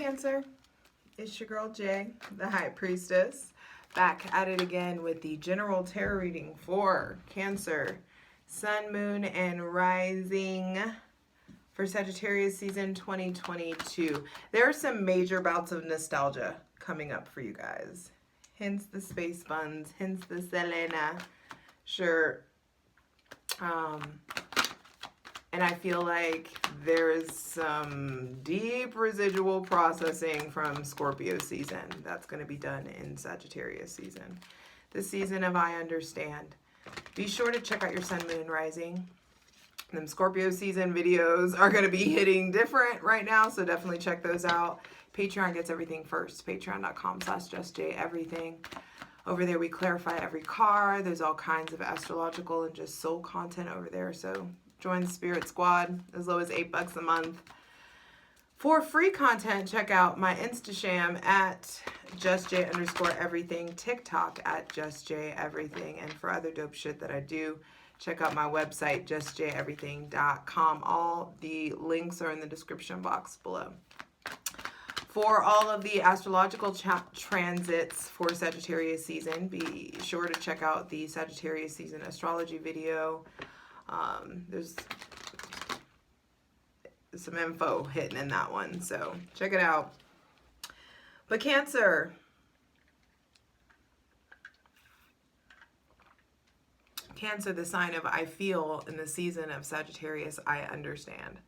Cancer, it's your girl Jay, the High Priestess, back at it again with the general tarot reading for Cancer, Sun, Moon, and Rising for Sagittarius season 2022. There are some major bouts of nostalgia coming up for you guys. Hence the space buns, hence the Selena shirt. And I feel like there's some deep residual processing from Scorpio season that's going to be done in Sagittarius season. The season of I understand. Be sure to check out your Sun, Moon, and Rising. Them Scorpio season videos are going to be hitting different right now, so definitely check those out. Patreon gets everything first. Patreon.com/justjeverything. Over there we clarify every card. There's all kinds of astrological and just soul content over there, so join the Spirit Squad, as low as $8 a month. For free content, check out my Instasham at justj_everything, TikTok at justjeverything, and for other dope shit that I do, check out my website, justjeverything.com. All the links are in the description box below. For all of the astrological transits for Sagittarius season, be sure to check out the Sagittarius season astrology video. There's some info hidden in that one, so check it out. But Cancer, the sign of I feel in the season of Sagittarius, I understand.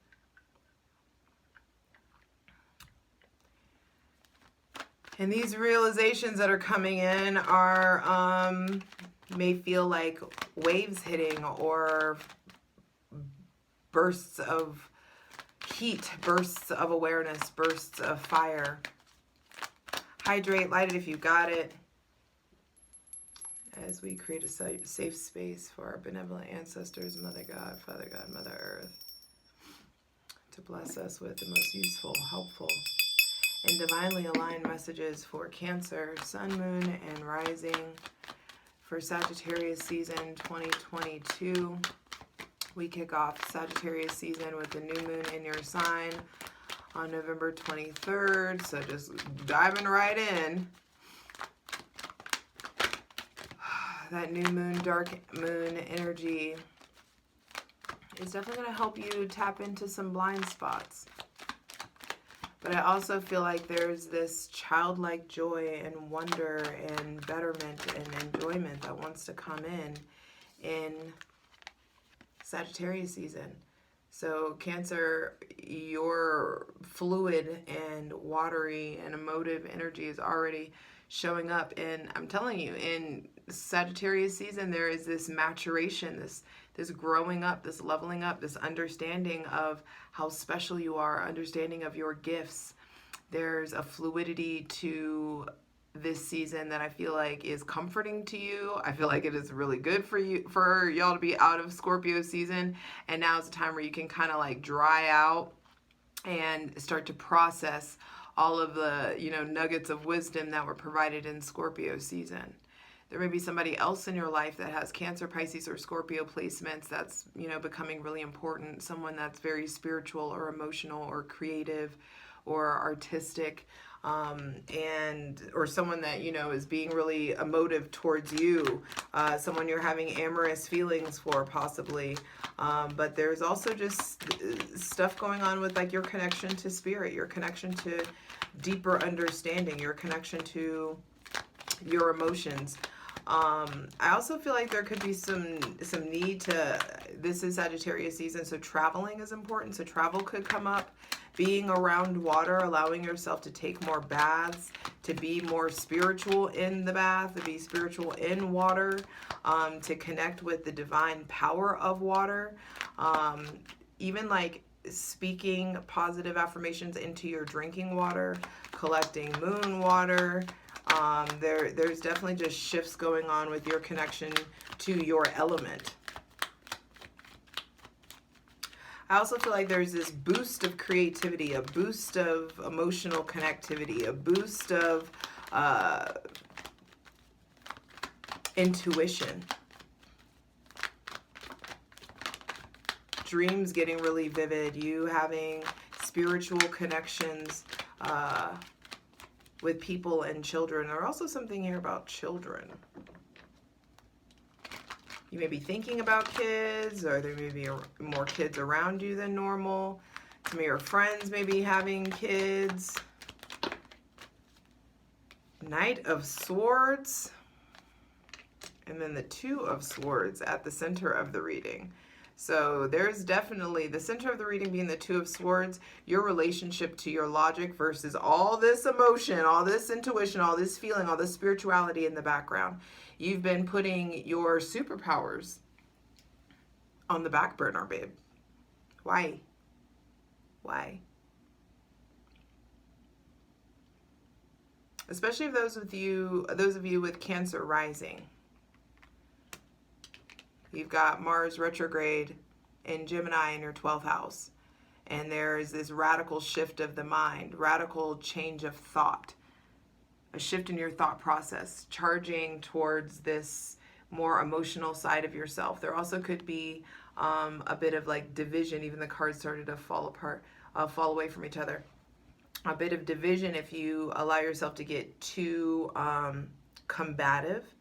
And these realizations that are coming in are may feel like waves hitting or bursts of heat, bursts of awareness, bursts of fire. Hydrate, light it if you got it, as we create a safe space for our benevolent ancestors, Mother God, Father God, Mother Earth, to bless us with the most useful, helpful, and divinely aligned messages for Cancer, Sun, Moon, and Rising for Sagittarius season 2022. We kick off Sagittarius season with the new moon in your sign on November 23rd. So just diving right in. That new moon, dark moon energy is definitely going to help you tap into some blind spots. But I also feel like there's this childlike joy and wonder and betterment and enjoyment that wants to come in Sagittarius season. So Cancer, your fluid and watery and emotive energy is already showing up. And I'm telling you, in Sagittarius season, there is this maturation, this growing up, this leveling up, this understanding of how special you are, understanding of your gifts. There's a fluidity to this season that I feel like is comforting to you. I feel like it is really good for y'all to be out of Scorpio season, and now is the time where you can kind of like dry out and start to process all of the, nuggets of wisdom that were provided in Scorpio season. There may be somebody else in your life that has Cancer, Pisces, or Scorpio placements that's, becoming really important. Someone that's very spiritual or emotional or creative or artistic, or someone that, is being really emotive towards you. Someone you're having amorous feelings for, possibly. But there's also just stuff going on with like your connection to spirit, your connection to deeper understanding, your connection to your emotions. I also feel like there could be some need to, this is Sagittarius season, so traveling is important. So travel could come up, being around water, allowing yourself to take more baths, to be more spiritual in the bath, to be spiritual in water, to connect with the divine power of water, even like speaking positive affirmations into your drinking water, collecting moon water. There's definitely just shifts going on with your connection to your element. I also feel like there's this boost of creativity, a boost of emotional connectivity, a boost of intuition. Dreams getting really vivid, you having spiritual connections, with people and children. There's also something here about children. You may be thinking about kids, or there may be more kids around you than normal. Some of your friends may be having kids. Knight of Swords. And then the Two of Swords at the center of the reading. So there's definitely the center of the reading being the Two of Swords, your relationship to your logic versus all this emotion, all this intuition, all this feeling, all this spirituality in the background. You've been putting your superpowers on the back burner, babe. Why? Why? Especially if those of you with Cancer rising. You've got Mars retrograde in Gemini in your 12th house. And there's this radical shift of the mind, radical change of thought, a shift in your thought process, charging towards this more emotional side of yourself. There also could be a bit of like division, even the cards started to fall apart, fall away from each other. A bit of division if you allow yourself to get too combative.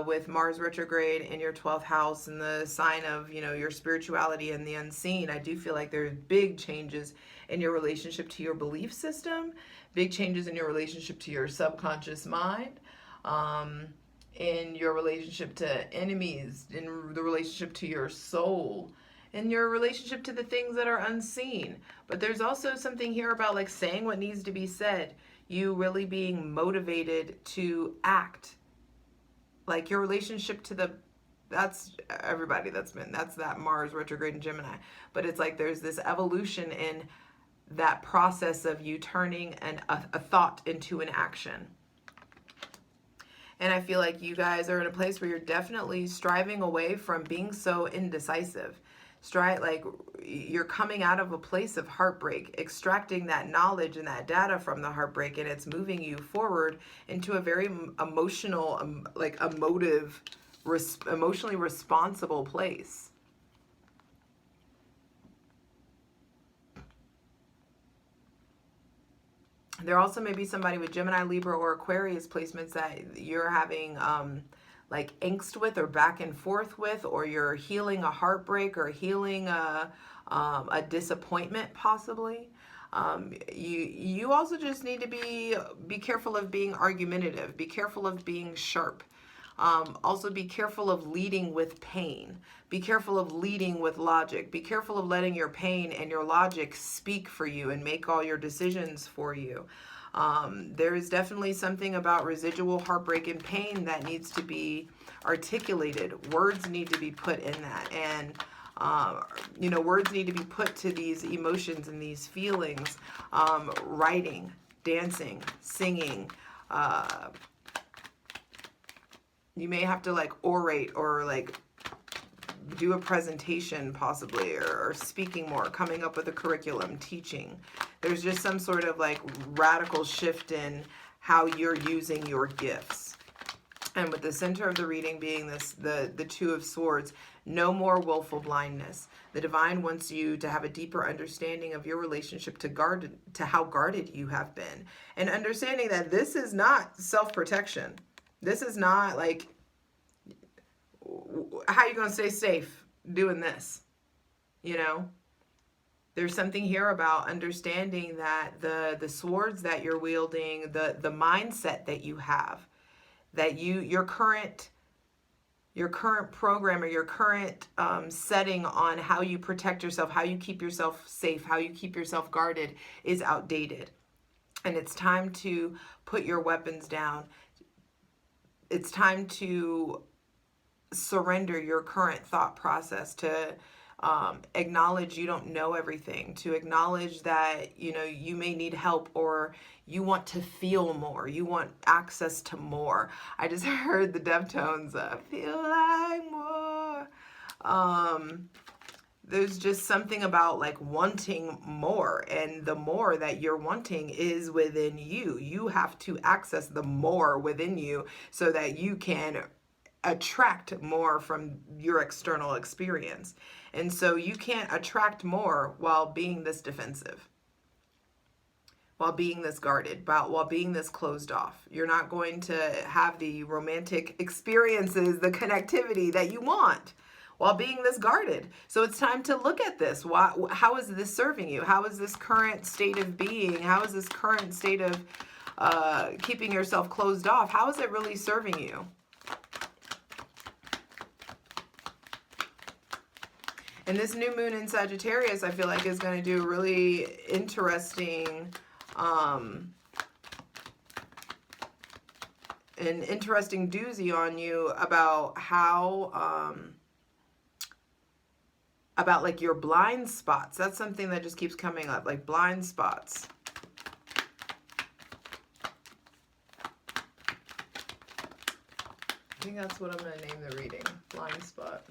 With Mars retrograde in your 12th house and the sign of, your spirituality and the unseen, I do feel like there's big changes in your relationship to your belief system, big changes in your relationship to your subconscious mind, in your relationship to enemies, in the relationship to your soul, in your relationship to the things that are unseen. But there's also something here about like saying what needs to be said, you really being motivated to act. Like your relationship to that's everybody that's that Mars retrograde in Gemini. But it's like there's this evolution in that process of you turning a thought into an action. And I feel like you guys are in a place where you're definitely striving away from being so indecisive. Like you're coming out of a place of heartbreak, extracting that knowledge and that data from the heartbreak, and it's moving you forward into a very emotional, emotionally responsible place. There also may be somebody with Gemini, Libra, or Aquarius placements that you're having like angst with or back and forth with, or you're healing a heartbreak or healing a disappointment possibly. You also just need to be careful of being argumentative, be careful of being sharp. Also be careful of leading with pain. Be careful of leading with logic. Be careful of letting your pain and your logic speak for you and make all your decisions for you. There is definitely something about residual heartbreak and pain that needs to be articulated. Words need to be put in that. And, words need to be put to these emotions and these feelings. Writing, dancing, singing. You may have to like orate or like do a presentation possibly, or speaking more, coming up with a curriculum, teaching. There's just some sort of like radical shift in how you're using your gifts. And with the center of the reading being the Two of Swords, no more willful blindness. The divine wants you to have a deeper understanding of your relationship to how guarded you have been. And understanding that this is not self-protection. This is not like, how are you going to stay safe doing this? There's something here about understanding that the swords that you're wielding, the mindset that you have, that your current program or your current setting on how you protect yourself, how you keep yourself safe, how you keep yourself guarded is outdated. And it's time to put your weapons down. It's time to surrender your current thought process, to acknowledge you don't know everything, to acknowledge that you may need help, or you want to feel more, you want access to more. I just heard the Deftones feel like more. There's just something about like wanting more, and the more that you're wanting is within you. You have to access the more within you so that you can attract more from your external experience. And so you can't attract more while being this defensive, while being this guarded, while being this closed off. You're not going to have the romantic experiences, the connectivity that you want while being this guarded. So it's time to look at this. How is this serving you? How is this current state of being? How is this current state of keeping yourself closed off? How is it really serving you? And this new moon in Sagittarius, I feel like, is going to do a really interesting, an interesting doozy on you about how, about like your blind spots. That's something that just keeps coming up, like blind spots. I think that's what I'm going to name the reading, blind spot.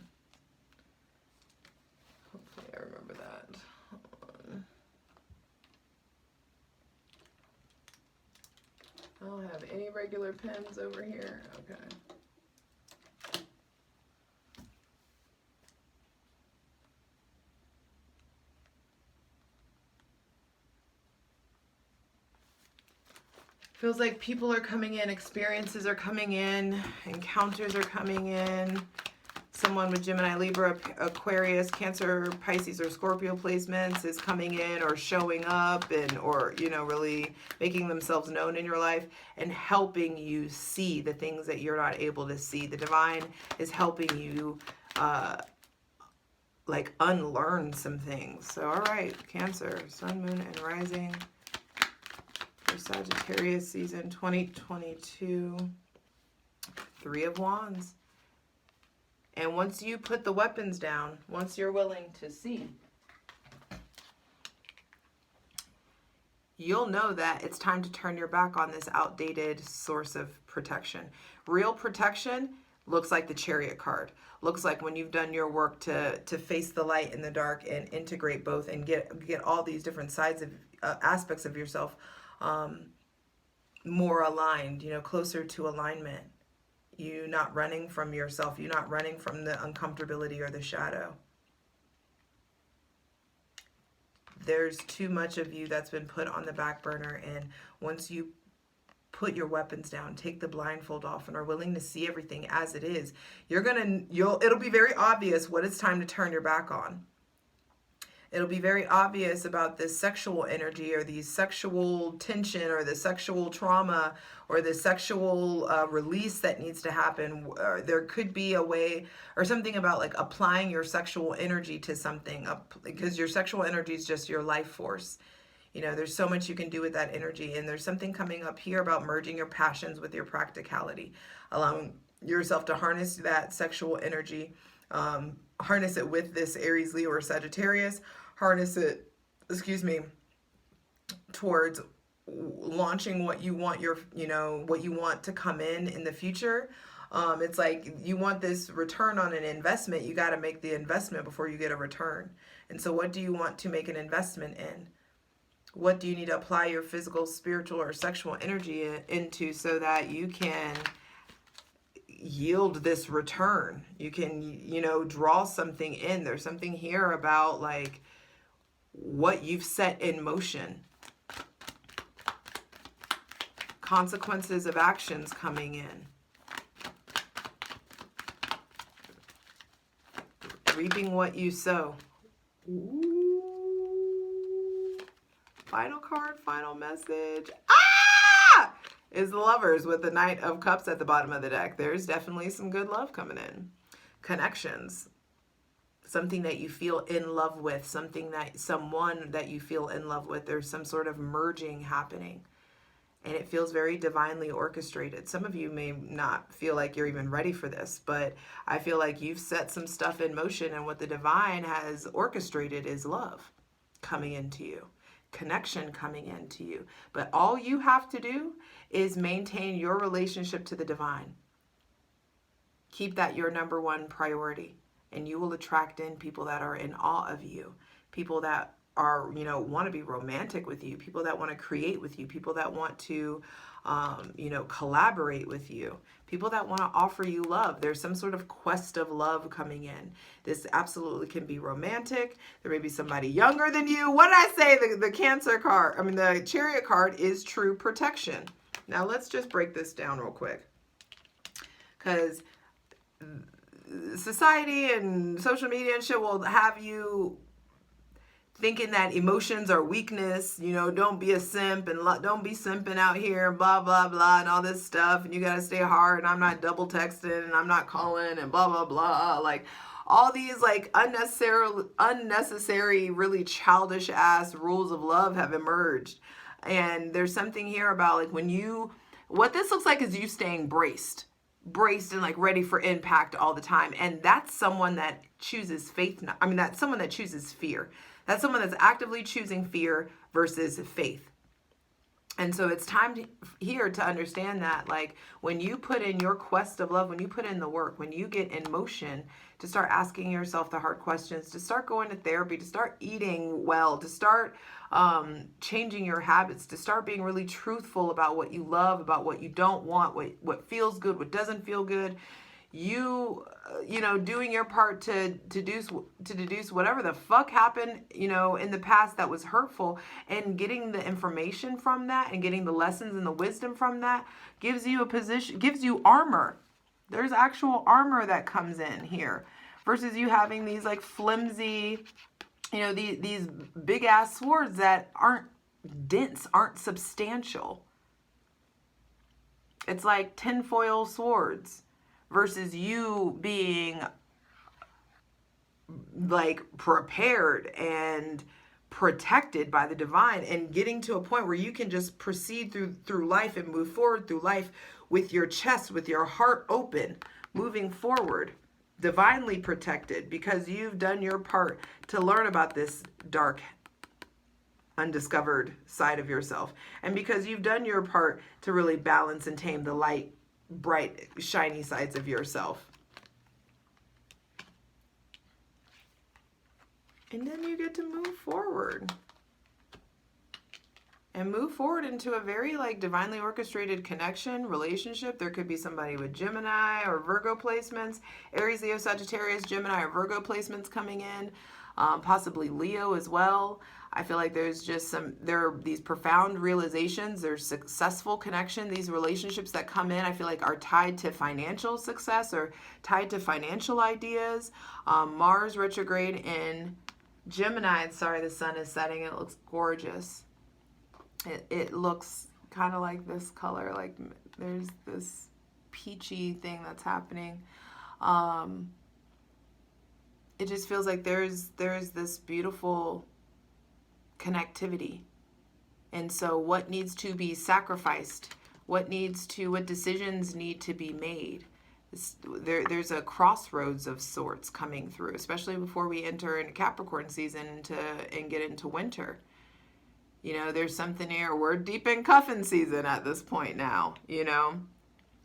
Hopefully I remember that. Hold on. I don't have any regular pens over here. Okay. Feels like people are coming in, experiences are coming in, encounters are coming in. Someone with Gemini, Libra, Aquarius, Cancer, Pisces, or Scorpio placements is coming in or showing up and, or, you know, really making themselves known in your life and helping you see the things that you're not able to see. The divine is helping you, like, unlearn some things. So, all right, Cancer, Sun, Moon, and Rising. For Sagittarius season 2022, 3 of Wands. And once you put the weapons down, once you're willing to see, you'll know that it's time to turn your back on this outdated source of protection. Real protection looks like the Chariot card. Looks like when you've done your work to face the light and the dark and integrate both and get all these different sides of aspects of yourself more aligned, you know, closer to alignment. You not running from yourself. You not running from the uncomfortability or the shadow. There's too much of you that's been put on the back burner, and once you put your weapons down, take the blindfold off, and are willing to see everything as it is, it'll be very obvious what it's time to turn your back on. It'll be very obvious about this sexual energy or the sexual tension or the sexual trauma or the sexual release that needs to happen. There could be a way or something about like applying your sexual energy to something, because your sexual energy is just your life force. You know, there's so much you can do with that energy, and there's something coming up here about merging your passions with your practicality, allowing yourself to harness that sexual energy, harness it with this Aries, Leo, or Sagittarius, harness it, towards launching what you want what you want to come in the future. It's like you want this return on an investment. You got to make the investment before you get a return. And so what do you want to make an investment in? What do you need to apply your physical, spiritual, or sexual energy into so that you can yield this return? You can, draw something in. There's something here about like what you've set in motion. Consequences of actions coming in. Reaping what you sow. Ooh. Final card, final message. Ah! Is the Lovers with the Knight of Cups at the bottom of the deck. There's definitely some good love coming in. Connections. Something that you feel in love with. Someone that you feel in love with. There's some sort of merging happening. And it feels very divinely orchestrated. Some of you may not feel like you're even ready for this, but I feel like you've set some stuff in motion, and what the divine has orchestrated is love coming into you, connection coming into you. But all you have to do is maintain your relationship to the divine. Keep that your number one priority, and you will attract in people that are in awe of you, people that are, want to be romantic with you, people that want to create with you, people that want to collaborate with you. People that want to offer you love. There's some sort of quest of love coming in. This absolutely can be romantic. There may be somebody younger than you. What did I say? The Cancer card, the Chariot card is true protection. Now let's just break this down real quick. Because society and social media and shit will have you thinking that emotions are weakness, don't be a simp and don't be simping out here, blah, blah, blah, and all this stuff. And you got to stay hard. And I'm not double texting and I'm not calling and blah, blah, blah. Like all these like unnecessary, really childish ass rules of love have emerged. And there's something here about like what this looks like is you staying braced and like ready for impact all the time. And that's someone that chooses faith. That's someone that chooses fear. That's someone that's actively choosing fear versus faith. And so it's time here to understand that, like, when you put in your quest of love, when you put in the work, when you get in motion to start asking yourself the hard questions, to start going to therapy, to start eating well, to start changing your habits, to start being really truthful about what you love, about what you don't want, what feels good, what doesn't feel good, doing your part to deduce whatever the fuck happened, in the past that was hurtful, and getting the information from that and getting the lessons and the wisdom from that gives you a position, gives you armor. There's actual armor that comes in here versus you having these like flimsy, these big ass swords that aren't dense, aren't substantial. It's like tinfoil swords versus you being like prepared and protected by the divine and getting to a point where you can just proceed through life and move forward through life with your chest, with your heart open, moving forward, divinely protected because you've done your part to learn about this dark, undiscovered side of yourself. And because you've done your part to really balance and tame the light, bright, shiny sides of yourself. And then you get to move forward. And move forward into a very like divinely orchestrated connection, relationship. There could be somebody with Gemini or Virgo placements, Aries, Leo, Sagittarius, Gemini or Virgo placements coming in, possibly Leo as well. I feel like there are these profound realizations, there's successful connection. These relationships that come in, I feel like are tied to financial success or tied to financial ideas. Mars retrograde in Gemini, the sun is setting. It looks gorgeous. It looks kind of like this color, like there's this peachy thing that's happening. It just feels like there's this beautiful connectivity. And so what needs to be sacrificed? What decisions need to be made? There's a crossroads of sorts coming through, especially before we enter into Capricorn season and get into winter. There's something here. We're deep in cuffing season at this point now,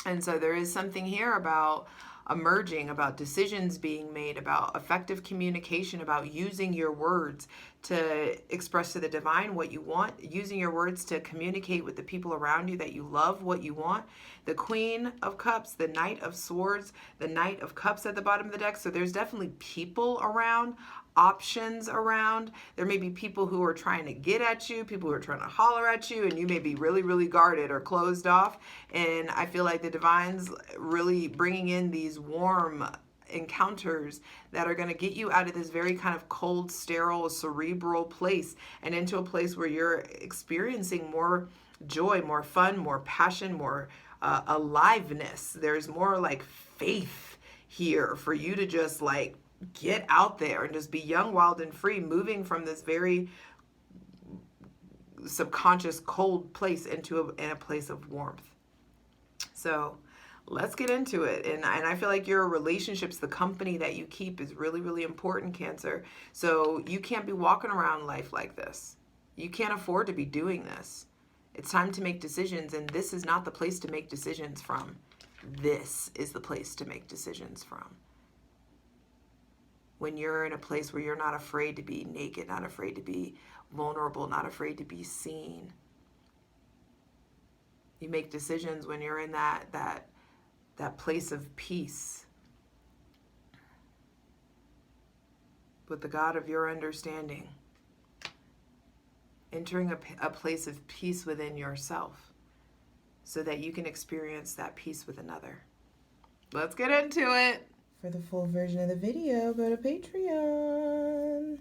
And so there is something here about emerging, about decisions being made, about effective communication, about using your words to express to the divine what you want, using your words to communicate with the people around you that you love what you want. The Queen of Cups, the Knight of Swords, the Knight of Cups at the bottom of the deck. So there's definitely people around, options around. There may be people who are trying to get at you, people who are trying to holler at you, and you may be really, really guarded or closed off. And I feel like the divine's really bringing in these warm encounters that are going to get you out of this very kind of cold, sterile, cerebral place and into a place where you're experiencing more joy, more fun, more passion, more aliveness. There's more like faith here for you to just like get out there and just be young, wild, and free, moving from this very subconscious, cold place into a place of warmth. So let's get into it. And I feel like your relationships, the company that you keep is really, really important, Cancer. So you can't be walking around life like this. You can't afford to be doing this. It's time to make decisions, and this is not the place to make decisions from. This is the place to make decisions from. When you're in a place where you're not afraid to be naked, not afraid to be vulnerable, not afraid to be seen. You make decisions when you're in that place of peace with the God of your understanding. Entering a place of peace within yourself so that you can experience that peace with another. Let's get into it. For the full version of the video, go to Patreon.